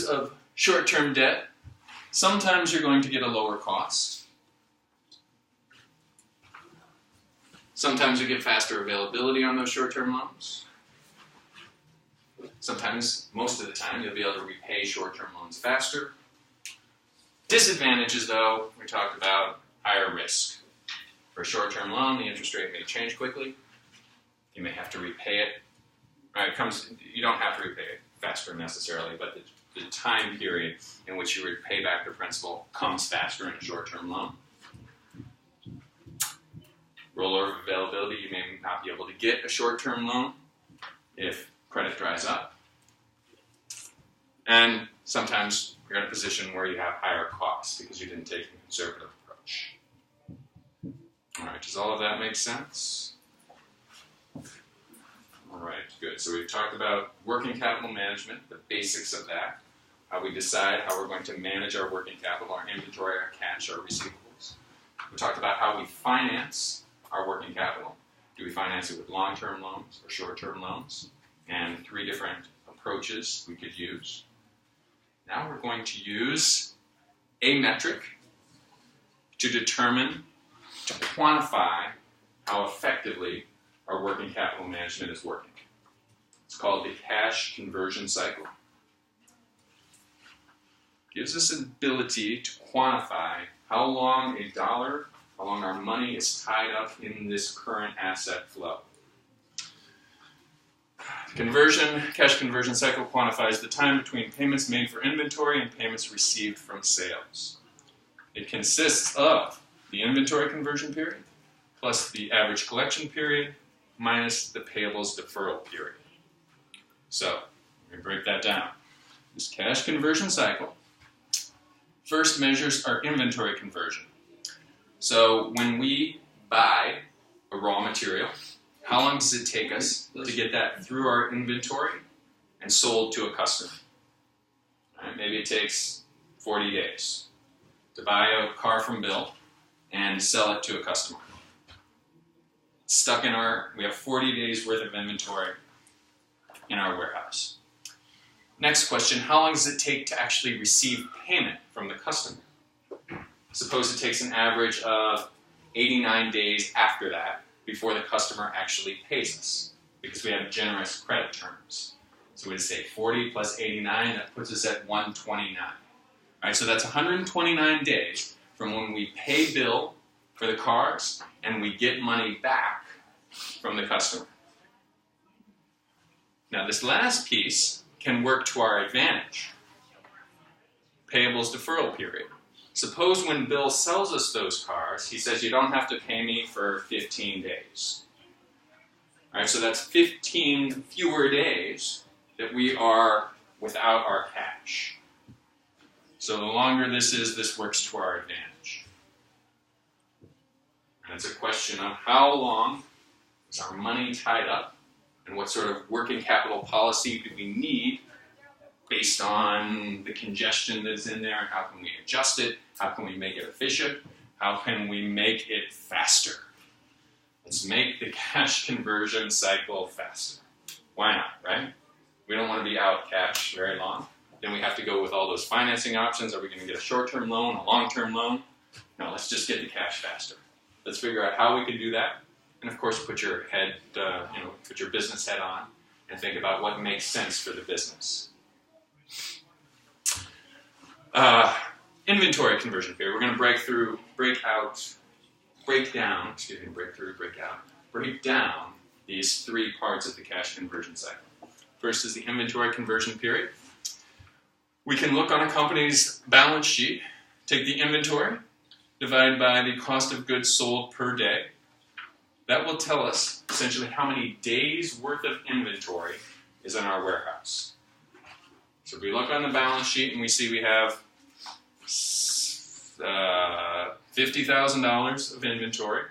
of short-term debt, sometimes you're going to get a lower cost. Sometimes you get faster availability on those short-term loans. Sometimes, most of the time, you'll be able to repay short-term loans faster. Disadvantages, though, we talked about higher risk. For a short-term loan, the interest rate may change quickly. You may have to repay it. You don't have to repay it faster necessarily, but the time period in which you repay back the principal comes faster in a short-term loan. Rollover availability, you may not be able to get a short-term loan if credit dries up. And sometimes you're in a position where you have higher costs because you didn't take a conservative approach. All right, does all of that make sense? All right, good. So we've talked about working capital management, the basics of that, how we decide how we're going to manage our working capital, our inventory, our cash, our receivables. We talked about how we finance our working capital. Do we finance it with long-term loans or short-term loans? And 3 different approaches we could use. Now we're going to use a metric to determine, to quantify how effectively our working capital management is working. It's called the cash conversion cycle. It gives us an ability to quantify how long our money is tied up in this current asset flow. Cash conversion cycle quantifies the time between payments made for inventory and payments received from sales. It consists of the inventory conversion period plus the average collection period minus the payables deferral period. So, let me break that down. This cash conversion cycle first measures our inventory conversion. So, when we buy a raw material, how long does it take us to get that through our inventory and sold to a customer? Right, maybe it takes 40 days to buy a car from Bill and sell it to a customer. We have 40 days worth of inventory in our warehouse. Next question, how long does it take to actually receive payment from the customer? Suppose it takes an average of 89 days after that before the customer actually pays us, because we have generous credit terms. So we'd say 40 plus 89, that puts us at 129. All right, so that's 129 days from when we pay Bill for the cars and we get money back from the customer. Now this last piece can work to our advantage. Payables deferral period. Suppose when Bill sells us those cars, he says, you don't have to pay me for 15 days. All right, so that's 15 fewer days that we are without our cash. So the longer this is, this works to our advantage. And it's a question of how long is our money tied up and what sort of working capital policy do we need based on the congestion that's in there, and how can we adjust it, how can we make it efficient, how can we make it faster. Let's make the cash conversion cycle faster. Why not, right? We don't want to be out cash very long. Then we have to go with all those financing options. Are we going to get a short-term loan, a long-term loan? No, let's just get the cash faster. Let's figure out how we can do that. And of course, put your business head on and think about what makes sense for the business. Inventory conversion period. We're going to break down these 3 parts of the cash conversion cycle. First is the inventory conversion period. We can look on a company's balance sheet, take the inventory, divide by the cost of goods sold per day. That will tell us essentially how many days worth of inventory is in our warehouse. So if we look on the balance sheet and we see we have $50,000 of inventory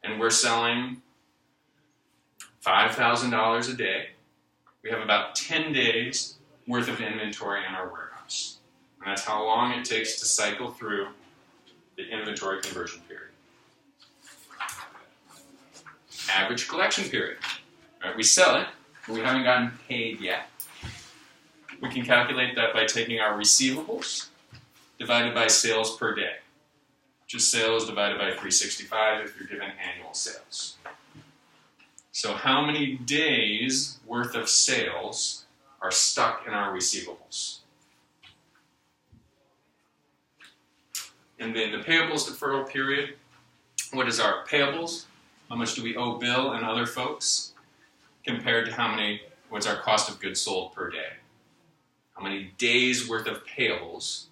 and we're selling $5,000 a day, we have about 10 days worth of inventory in our warehouse. And that's how long it takes to cycle through the inventory conversion period. Average collection period. All right, we sell it, but we haven't gotten paid yet. We can calculate that by taking our receivables divided by sales per day, which is sales divided by 365 if you're given annual sales. So how many days worth of sales are stuck in our receivables? And then the payables deferral period, what is our payables? How much do we owe Bill and other folks compared to what's our cost of goods sold per day? How many days worth of payables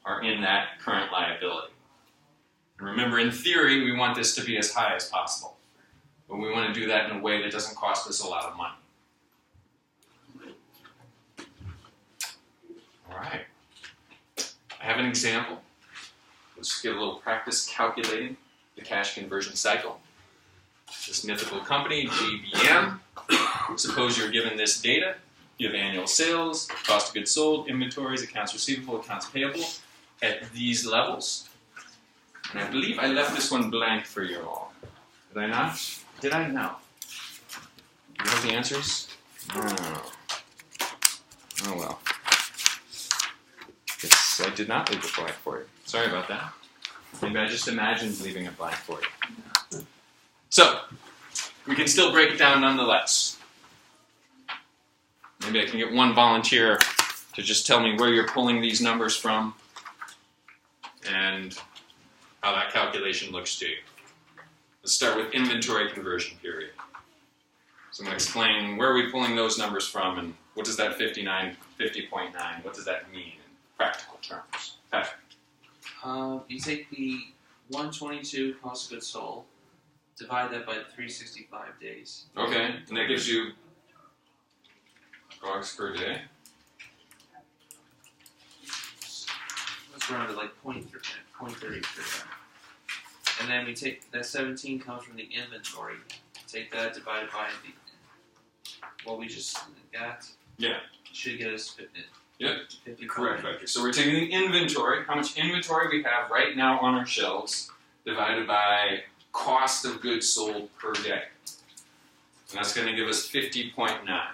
are in that current liability? And remember, in theory, we want this to be as high as possible. But we want to do that in a way that doesn't cost us a lot of money. All right. I have an example. Let's get a little practice calculating the cash conversion cycle. This mythical company, GBM. Suppose you're given this data. You have annual sales, cost of goods sold, inventories, accounts receivable, accounts payable at these levels. And I believe I left this one blank for you all. Did I not? Did I? No. Do you have the answers? Oh well. Guess I did not leave it blank for you. Sorry about that. Maybe I just imagined leaving it blank for you. So, we can still break it down nonetheless. Maybe I can get one volunteer to just tell me where you're pulling these numbers from and how that calculation looks to you. Let's start with inventory conversion period. So I'm going to explain where are we pulling those numbers from and what does that 50.9, what does that mean in practical terms? Patrick. You take the 122 cost of goods sold, divide that by 365 days. Okay, and that gives you COGS per day. Let's round it like 0.33. And then we take that 17 comes from the inventory. Take that divided by what we just got. Yeah. Should get us 50. Yep. 50. Correct, Victor. So we're taking the inventory, how much inventory we have right now on our shelves, divided by cost of goods sold per day. And that's going to give us 50.9.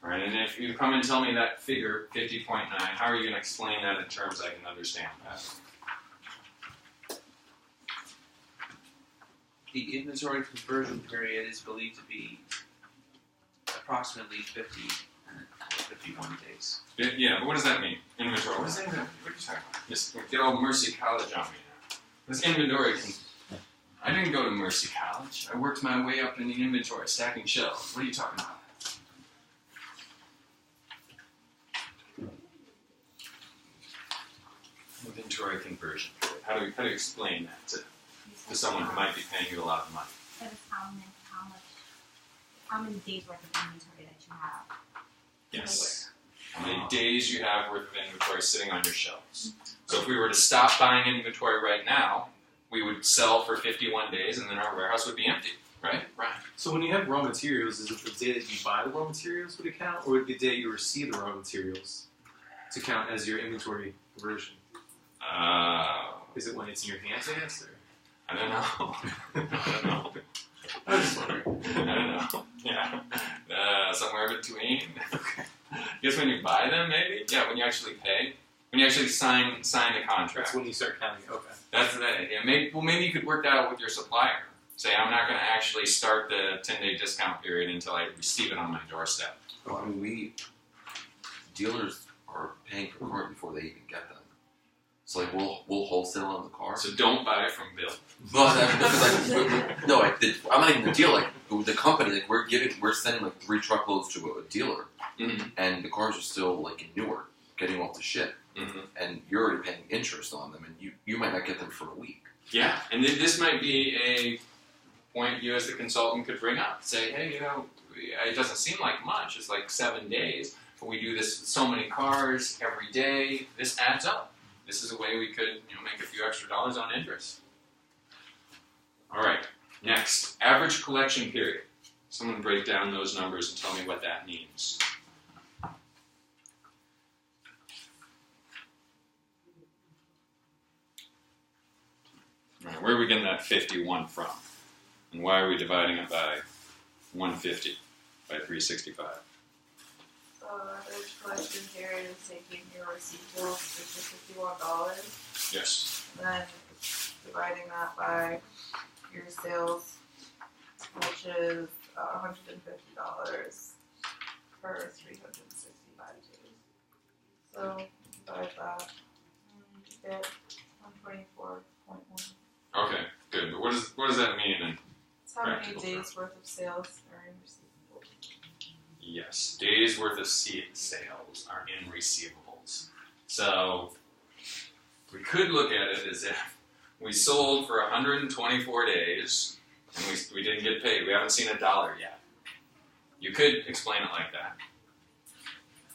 All right, and if you come and tell me that figure, 50.9, how are you going to explain that in terms I can understand that? The inventory conversion period is believed to be approximately 51 days. Yeah, but what does that mean? Inventory. What is inventory? What are you talking about? Just get all Mercy College on me now. This inventory I didn't go to Mercy College. I worked my way up in the inventory, stacking shelves. What are you talking about? Inventory conversion. How do you explain that to someone who might be paying you a lot of money? That is how many days worth of inventory that you have. Yes. How many days you have worth of inventory sitting on your shelves. So if we were to stop buying inventory right now, we would sell for 51 days and then our warehouse would be empty, right? Right. So when you have raw materials, is it the day that you buy the raw materials would it count, or the day you receive the raw materials to count as your inventory conversion? Is it when it's in your hands, I guess? Or? I don't know. I don't know. I was just wondering. I don't know. Yeah. Somewhere in between. I guess when you buy them, maybe? Yeah, when you actually pay. When you actually sign the contract. That's when you start counting. Okay. That's that. Yeah, maybe you could work that out with your supplier. Say, I'm not going to actually start the 10-day discount period until I receive it on my doorstep. Oh, I mean, dealers are paying for cars before they even get them. It's like we'll wholesale on the car. So don't buy it from Bill. But I'm not even the deal. Like the company, like we're sending like 3 truckloads to a dealer, and the cars are still like in Newark, getting off the ship, and you're already paying interest on them, and you might not get them for a week. Yeah, and this might be a point you as the consultant could bring up. Say, hey, it doesn't seem like much. It's like 7 days, but we do this with so many cars every day. This adds up. This is a way we could, make a few extra dollars on interest. All right, next, average collection period. Someone break down those numbers and tell me what that means. All right, where are we getting that 51 from? And why are we dividing it by 150 by 365? There's collection period is taking your receivables, which is $51, Yes. and then dividing that by your sales, which is $150 per 365 days. So divide that, and you get 124.1. Okay, good. But what does that mean? And That's how many Practical days worth of sales are in receivables. yes, days worth of sales are in receivables. So we could look at it as if we sold for 124 days and we didn't get paid. We haven't seen $1 yet. You could explain it like that.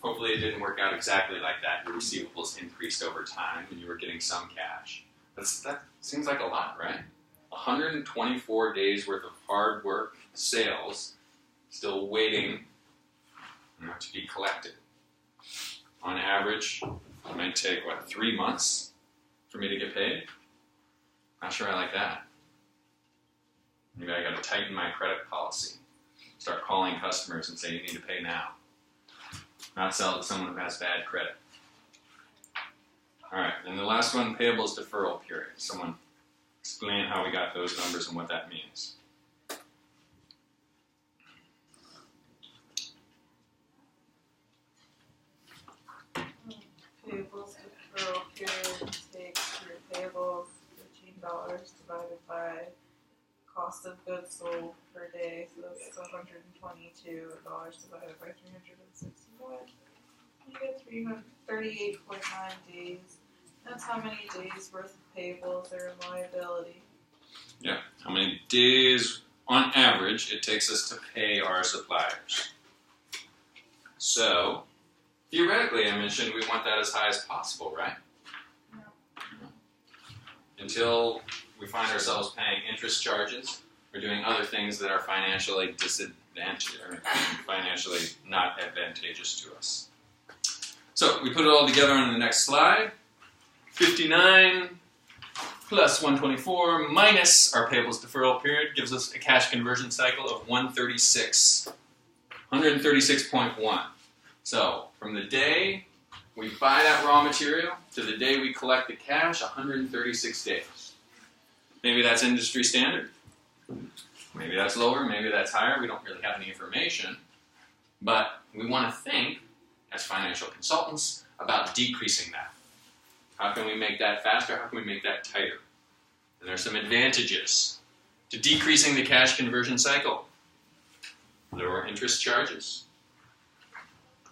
Hopefully it didn't work out exactly like that. Your receivables increased over time and you were getting some cash. That seems like a lot, right? 124 days worth of hard work, sales, still waiting to be collected. On average, it might take, 3 months for me to get paid? Not sure I like that. Maybe I gotta tighten my credit policy. Start calling customers and say, you need to pay now. Not sell to someone who has bad credit. Alright, and the last one, payables deferral period. Someone explain how we got those numbers and what that means. Payables deferral period takes your payables $15 divided by cost of goods sold per day, so that's $122 divided by 365. You get 338.9 days. That's how many days worth of payables are in liability. Yeah, how many days on average it takes us to pay our suppliers. So, theoretically, I mentioned we want that as high as possible, right? Yeah. Until we find ourselves paying interest charges or doing other things that are financially disadvantaged or financially not advantageous to us. So, we put it all together on the next slide. 59 plus 124 minus our payables deferral period gives us a cash conversion cycle of 136.1. So, from the day we buy that raw material to the day we collect the cash, 136 days. Maybe that's industry standard. Maybe that's lower, maybe that's higher. We don't really have any information. But we want to think, as financial consultants, about decreasing that. How can we make that faster? How can we make that tighter? And there are some advantages to decreasing the cash conversion cycle. Lower interest charges.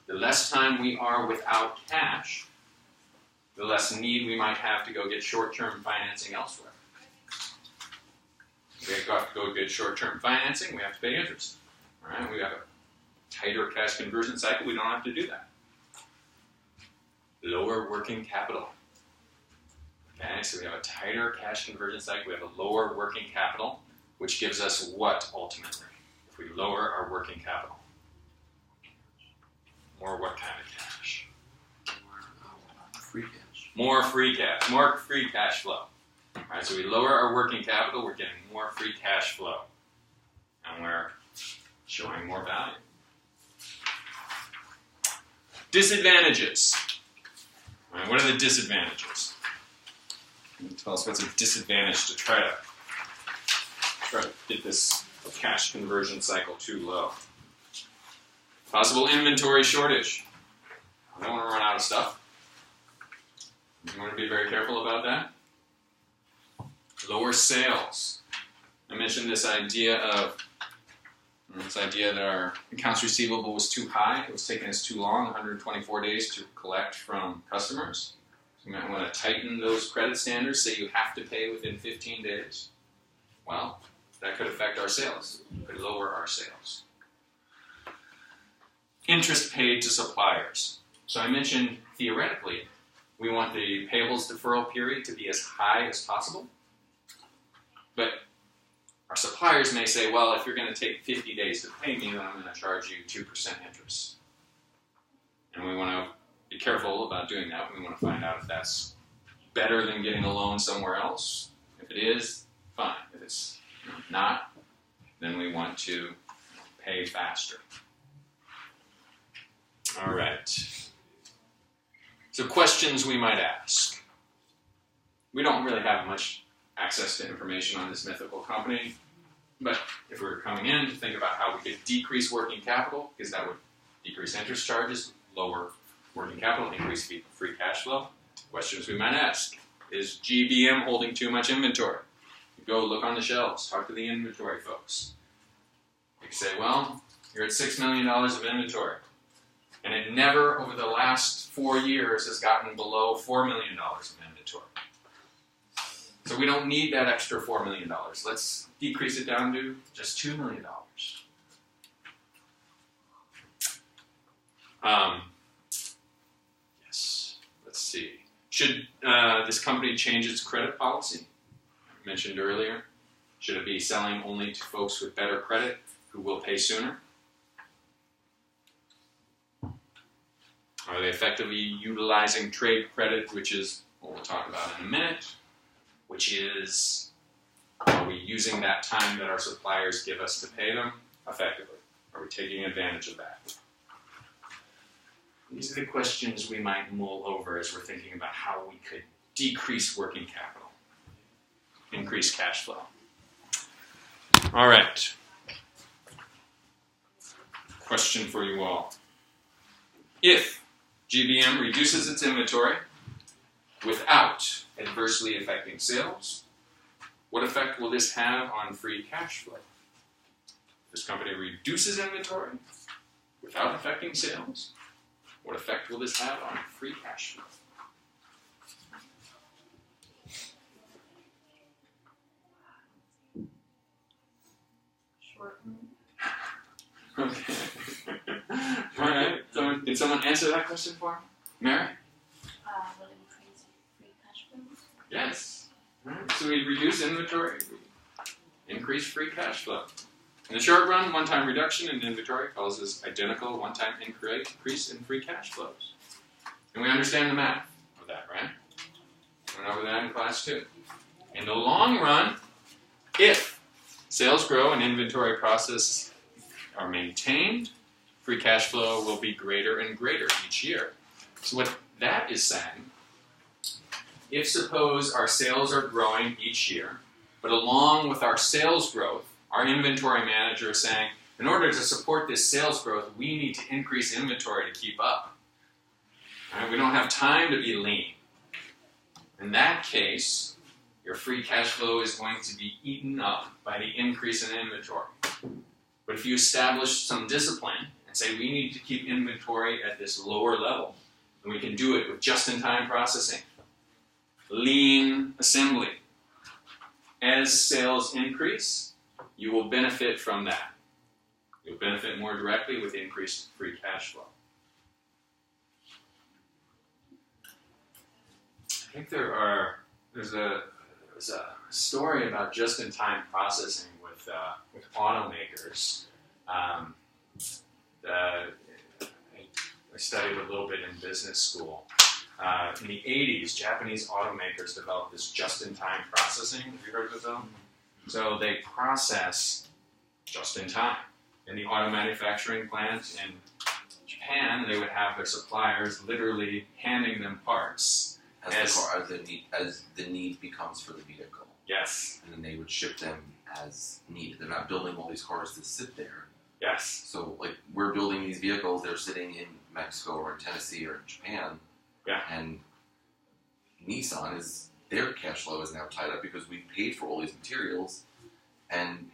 The less time we are without cash, the less need we might have to go get short-term financing elsewhere. We have to go get short-term financing, we have to pay interest. All right? We have a tighter cash conversion cycle, we don't have to do that. Lower working capital. Okay, so we have a tighter cash conversion cycle, we have a lower working capital, which gives us what ultimately? If we lower our working capital. More what kind of cash? Free cash. More free cash. More free cash flow. All right, so we lower our working capital, we're getting more free cash flow. And we're showing more value. Disadvantages. All right, what are the disadvantages? Can you tell us what's a disadvantage to try to get this cash conversion cycle too low? Possible inventory shortage. I don't want to run out of stuff. You want to be very careful about that. Lower sales. I mentioned this idea that our accounts receivable was too high. It was taking us too long, 124 days to collect from customers. So you might want to tighten those credit standards, say you have to pay within 15 days. Well, that could affect our sales. It could lower our sales. Interest paid to suppliers. So I mentioned, theoretically, we want the payables deferral period to be as high as possible. But our suppliers may say, well, if you're going to take 50 days to pay me, then I'm going to charge you 2% interest. And we want to be careful about doing that. We want to find out if that's better than getting a loan somewhere else. If it is, fine. If it's not, then we want to pay faster. All right. So questions we might ask. We don't really have much access to information on this mythical company, but if we were coming in to think about how we could decrease working capital, because that would decrease interest charges, lower working capital, increase free cash flow, questions we might ask. Is GBM holding too much inventory? You go look on the shelves, talk to the inventory folks. You can say, well, you're at $6 million of inventory, and it never, over the last 4 years, has gotten below $4 million of inventory. So we don't need that extra $4 million. Let's decrease it down to just $2 million. Yes, let's see. Should this company change its credit policy? I mentioned earlier. Should it be selling only to folks with better credit who will pay sooner? Are they effectively utilizing trade credit, which is what we'll talk about in a minute, which is, are we using that time that our suppliers give us to pay them effectively? Are we taking advantage of that? These are the questions we might mull over as we're thinking about how we could decrease working capital, increase cash flow. All right. Question for you all. If GBM reduces its inventory without adversely affecting sales, what effect will this have on free cash flow? This company reduces inventory without affecting sales. What effect will this have on free cash flow? Shorten. Okay. All right. Did someone answer that question for me? Mary? Will it increase free cash flow? Yes. All right. So we reduce inventory, we increase free cash flow. In the short run, one-time reduction in inventory causes identical one-time increase in free cash flows. And we understand the math of that, right? We went over that in class 2. In the long run, if sales grow and inventory processes are maintained, free cash flow will be greater and greater each year. So what that is saying, if suppose our sales are growing each year, but along with our sales growth, our inventory manager is saying, in order to support this sales growth, we need to increase inventory to keep up. Right? We don't have time to be lean. In that case, your free cash flow is going to be eaten up by the increase in inventory. But if you establish some discipline and say we need to keep inventory at this lower level, and we can do it with just-in-time processing, lean assembly, as sales increase, you will benefit from that. You'll benefit more directly with increased free cash flow. I think there's a story about just-in-time processing with automakers. I studied a little bit in business school. In the 80s, Japanese automakers developed this just-in-time processing. Have you heard of it, though? So they process just-in-time. In the auto manufacturing plant in Japan, they would have their suppliers literally handing them parts as the need becomes for the vehicle. Yes. And then they would ship them as needed. They're not building all these cars to sit there. Yes. So, like, we're building these vehicles, they're sitting in Mexico or in Tennessee or in Japan. Yeah. And Nissan their cash flow is now tied up because we paid for all these materials, and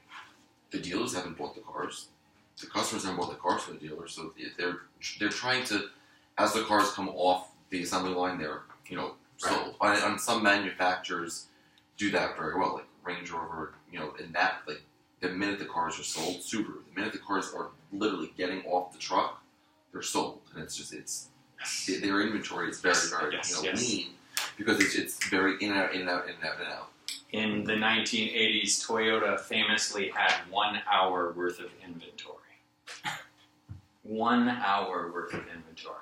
the dealers haven't bought the cars. The customers haven't bought the cars from the dealers, so they're trying to, as the cars come off the assembly line, they're sold. Right. And some manufacturers do that very well, like Range Rover. In that, like, the minute the cars are sold, Subaru, the minute the cars are literally getting off the truck, they're sold, and their inventory is very, very lean because it's very in and out, in and out, in and out, in and out. In the 1980s, Toyota famously had 1 hour worth of inventory. 1 hour worth of inventory.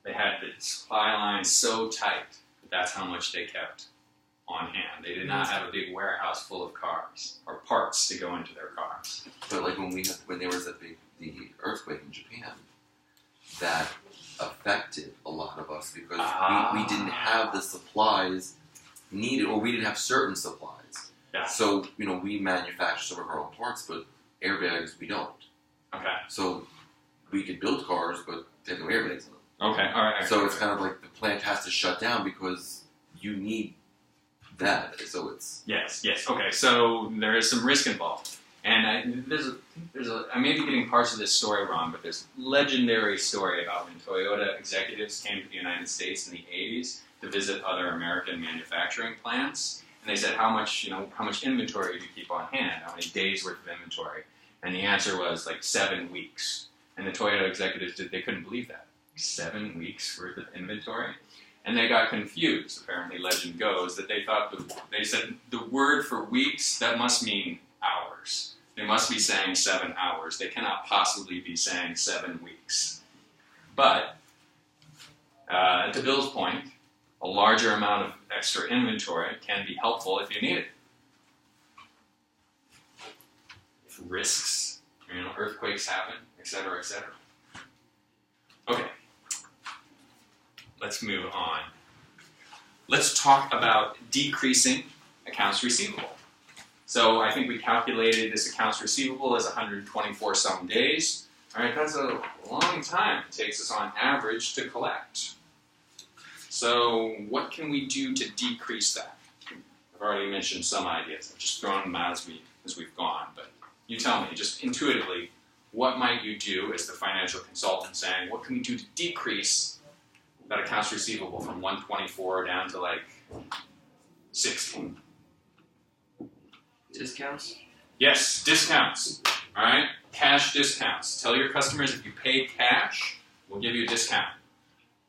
They had the supply line so tight that that's how much they kept on hand. They did not have a big warehouse full of cars or parts to go into their cars. But like when there was the earthquake in Japan, that affected a lot of us because we didn't have the supplies needed, or we didn't have certain supplies. Yeah. So, we manufacture some of our own parts, but airbags we don't. Okay. So we could build cars, but they have no airbags in them. Okay. All right. So it's kind of like the plant has to shut down because you need that. So it's Yes. Okay. So there is some risk involved, and I may be getting parts of this story wrong, but there's a legendary story about when Toyota executives came to the United States in the '80s to visit other American manufacturing plants, and they said, "How much inventory do you keep on hand? How many days worth of inventory?" And the answer was like 7 weeks. And the Toyota executives they couldn't believe that. 7 weeks worth of inventory? And they got confused. Apparently, legend goes that they said the word for weeks, that must mean hours. They must be saying 7 hours. They cannot possibly be saying 7 weeks. But, to Bill's point, a larger amount of extra inventory can be helpful if you need it. If risks, earthquakes happen, etc., etc. Okay. Let's move on. Let's talk about decreasing accounts receivable. So I think we calculated this accounts receivable as 124 some days. All right, that's a long time it takes us on average to collect. So what can we do to decrease that? I've already mentioned some ideas. I've just thrown them out as we've gone, but you tell me, just intuitively, what might you do as the financial consultant saying, what can we do to decrease that accounts receivable from 124 down to like 16? Discounts? Yes, discounts. All right, cash discounts. Tell your customers if you pay cash, we'll give you a discount.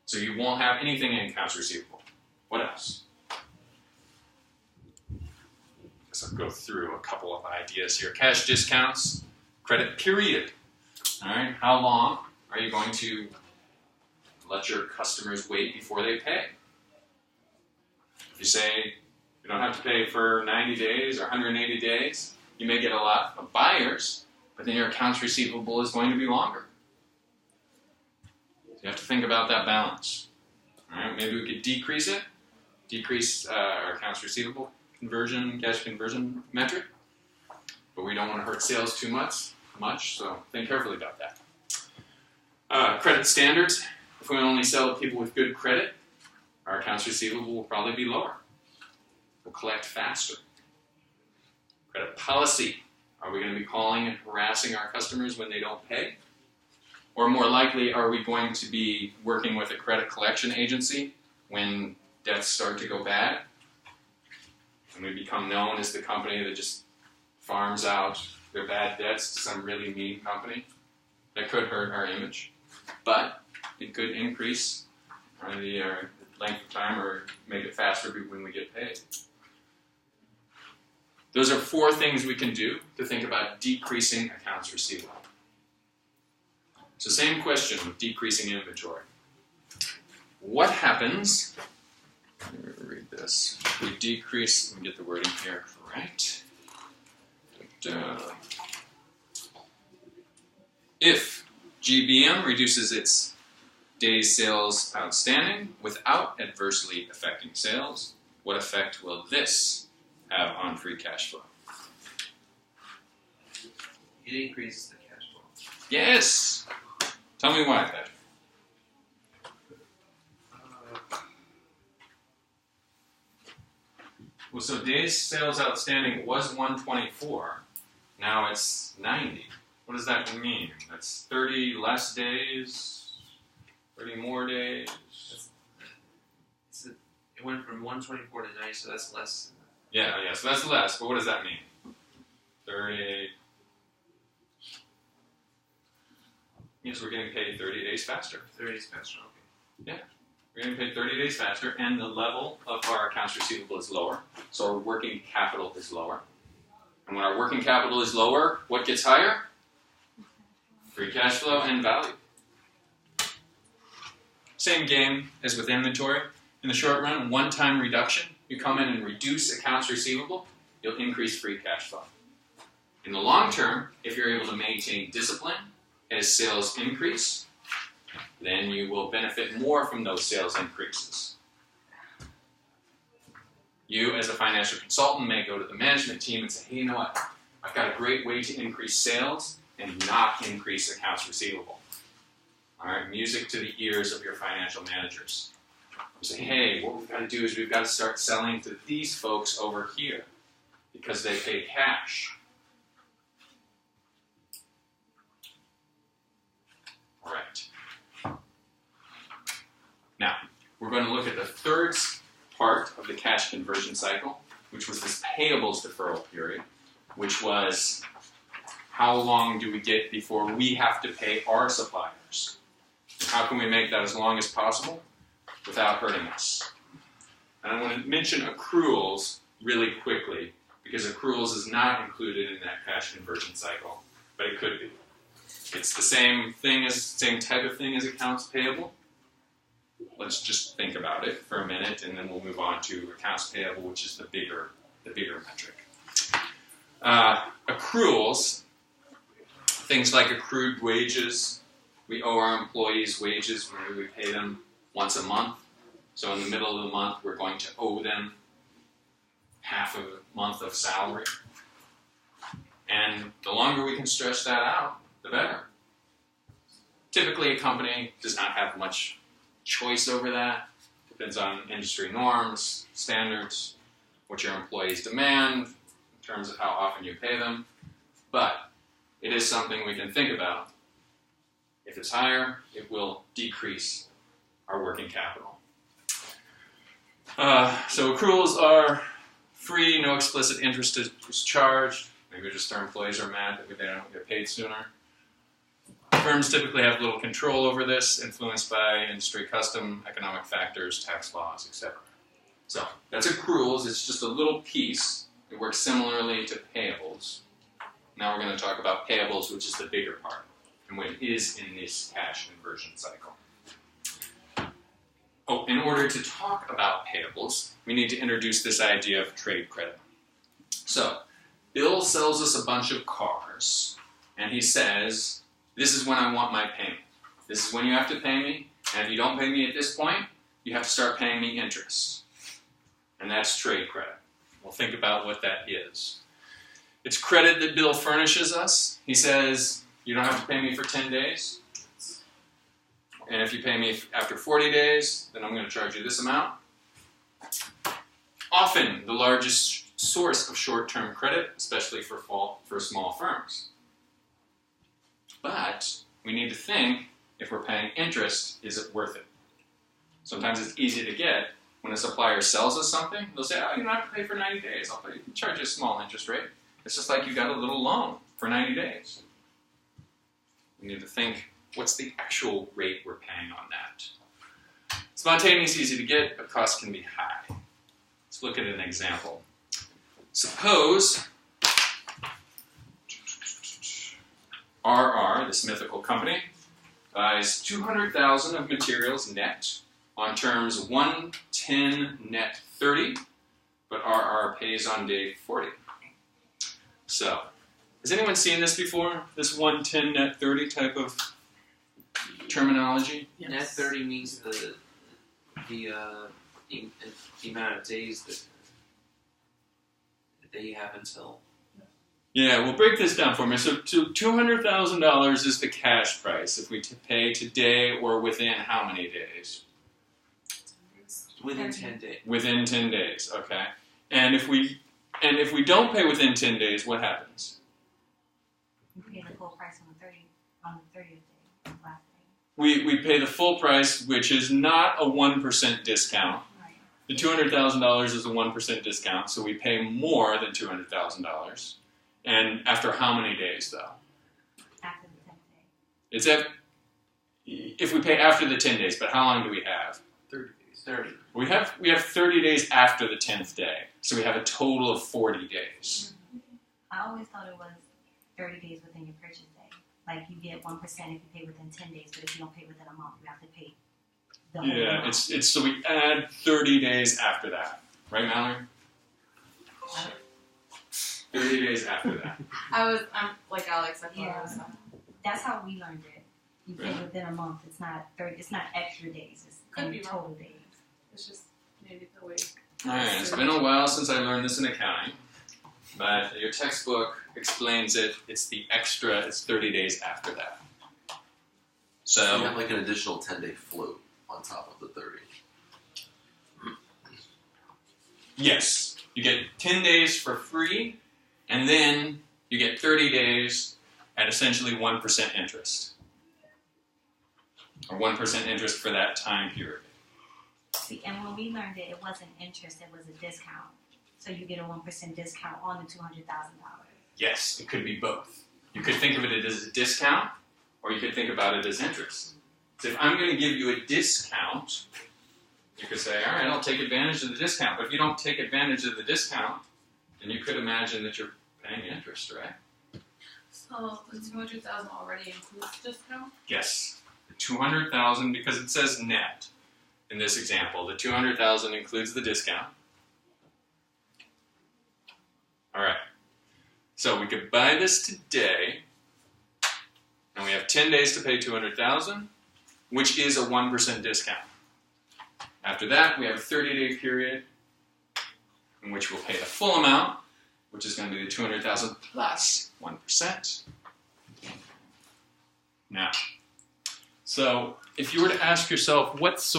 So you won't have anything in accounts receivable. What else? I'll go through a couple of ideas here. Cash discounts, credit period. All right, how long are you going to let your customers wait before they pay? If you say you don't have to pay for 90 days or 180 days, you may get a lot of buyers, but then your accounts receivable is going to be longer. So you have to think about that balance. All right, maybe we could decrease our accounts receivable cash conversion metric, but we don't want to hurt sales too much, so think carefully about that. Credit standards. If we only sell to people with good credit, our accounts receivable will probably be lower. We'll collect faster. Credit policy. Are we going to be calling and harassing our customers when they don't pay? Or more likely, are we going to be working with a credit collection agency when debts start to go bad? And we become known as the company that just farms out their bad debts to some really mean company? That could hurt our image. But it could increase the length of time or make it faster when we get paid. Those are 4 things we can do to think about decreasing accounts receivable. So same question with decreasing inventory. What happens, let me read this, if we decrease, let me get the wording here right. If GBM reduces its days sales outstanding without adversely affecting sales, what effect will this have on free cash flow? It increases the cash flow. Yes! Tell me why, Patrick. Well, so days sales outstanding was 124. Now it's 90. What does that mean? That's 30 less days? 30 more days? It went from 124 to 90, so that's less. Yeah, so that's less, but what does that mean? 30. Means we're getting paid 30 days faster. 30 days faster, okay. Yeah. We're getting paid 30 days faster, and the level of our accounts receivable is lower, so our working capital is lower. And when our working capital is lower, what gets higher? Free cash flow and value. Same game as with inventory. In the short run, one-time reduction. You come in and reduce accounts receivable, you'll increase free cash flow. In the long term, if you're able to maintain discipline as sales increase, then you will benefit more from those sales increases. You, as a financial consultant, may go to the management team and say, hey, you know what? I've got a great way to increase sales and not increase accounts receivable. All right, music to the ears of your financial managers. You say, hey, what we've got to do is we've got to start selling to these folks over here because they pay cash. All right. Now, we're going to look at the third part of the cash conversion cycle, which was this payables deferral period, which was how long do we get before we have to pay our suppliers? How can we make that as long as possible without hurting us? And I want to mention accruals really quickly, because accruals is not included in that cash conversion cycle, but it could be. It's the same type of thing as accounts payable. Let's just think about it for a minute, and then we'll move on to accounts payable, which is the bigger metric. Accruals, things like accrued wages. We owe our employees wages when we pay them once a month. So in the middle of the month, we're going to owe them half a month of salary. And the longer we can stretch that out, the better. Typically, a company does not have much choice over that. Depends on industry norms, standards, what your employees demand in terms of how often you pay them. But it is something we can think about. If it's higher, it will decrease our working capital. So accruals are free, no explicit interest is charged. Maybe just our employees are mad that they don't get paid sooner. Firms typically have little control over this, influenced by industry custom, economic factors, tax laws, etc. So that's accruals. It's just a little piece. It works similarly to payables. Now we're going to talk about payables, which is the bigger part, and what is in this cash conversion cycle. Oh, in order to talk about payables, we need to introduce this idea of trade credit. So, Bill sells us a bunch of cars, and he says, this is when I want my payment. This is when you have to pay me, and if you don't pay me at this point, you have to start paying me interest. And that's trade credit. We'll think about what that is. It's credit that Bill furnishes us. He says, you don't have to pay me for 10 days. And if you pay me after 40 days, then I'm going to charge you this amount. Often the largest source of short-term credit, especially for small firms. But we need to think, if we're paying interest, is it worth it? Sometimes it's easy to get. When a supplier sells us something, they'll say, oh, you don't have to pay for 90 days. I'll charge you a small interest rate. It's just like you got a little loan for 90 days. We need to think, what's the actual rate we're paying on that? Spontaneous is easy to get, but costs can be high. Let's look at an example. Suppose RR, this mythical company, buys 200,000 of materials net on terms 110 net 30, but RR pays on day 40. So, has anyone seen this before? This 110 net 30 type of terminology? Yes. Net 30 means the amount of days that you have until. Yeah, we'll break this down for me. So $200,000 is the cash price if we pay today or within how many days? Within 10 days. Within 10 days, okay. And if we don't pay within 10 days, what happens? We pay the full price on the 30th day, the last day. We pay the full price, which is not a 1% discount. Right. The $200,000 is a 1% discount, so we pay more than $200,000. And after how many days, though? After the 10th day. If we pay after the 10 days, but how long do we have? 30 days. 30. We have 30 days after the 10th day, so we have a total of 40 days. I always thought it was 30 days within your purchase day. Like you get 1% if you pay within 10 days, but if you don't pay within a month, you have to pay the whole Yeah, amount. it's so we add 30 days after that, right, Mallory? 30 days after that. I'm like Alex. I thought Yeah. it was That's how we learned it. You pay Really? within a month. It's not 30. It's not extra days. It's Could be total wrong. days. It's just maybe the way. Alright, it's been a while since I learned this in accounting, but your textbook explains it. It's the extra, it's 30 days after that. So you So, have like an additional 10-day float on top of the 30. yes, you get 10 days for free, and then you get 30 days at essentially 1% interest. Or 1% interest for that time period. See, and when we learned it, it wasn't interest. It was a discount. So you get a 1% discount on the $200,000. Yes, it could be both. You could think of it as a discount, or you could think about it as interest. So if I'm going to give you a discount, you could say, all right, I'll take advantage of the discount. But if you don't take advantage of the discount, then you could imagine that you're paying interest, right? So the 200,000 already includes discount. Yes. The 200,000, because it says net in this example, the 200,000 includes the discount. All right. So we could buy this today, and we have 10 days to pay 200,000, which is a 1% discount. After that, we have a 30-day period in which we'll pay the full amount, which is going to be the 200,000 plus 1%. Now, so if you were to ask yourself, what sort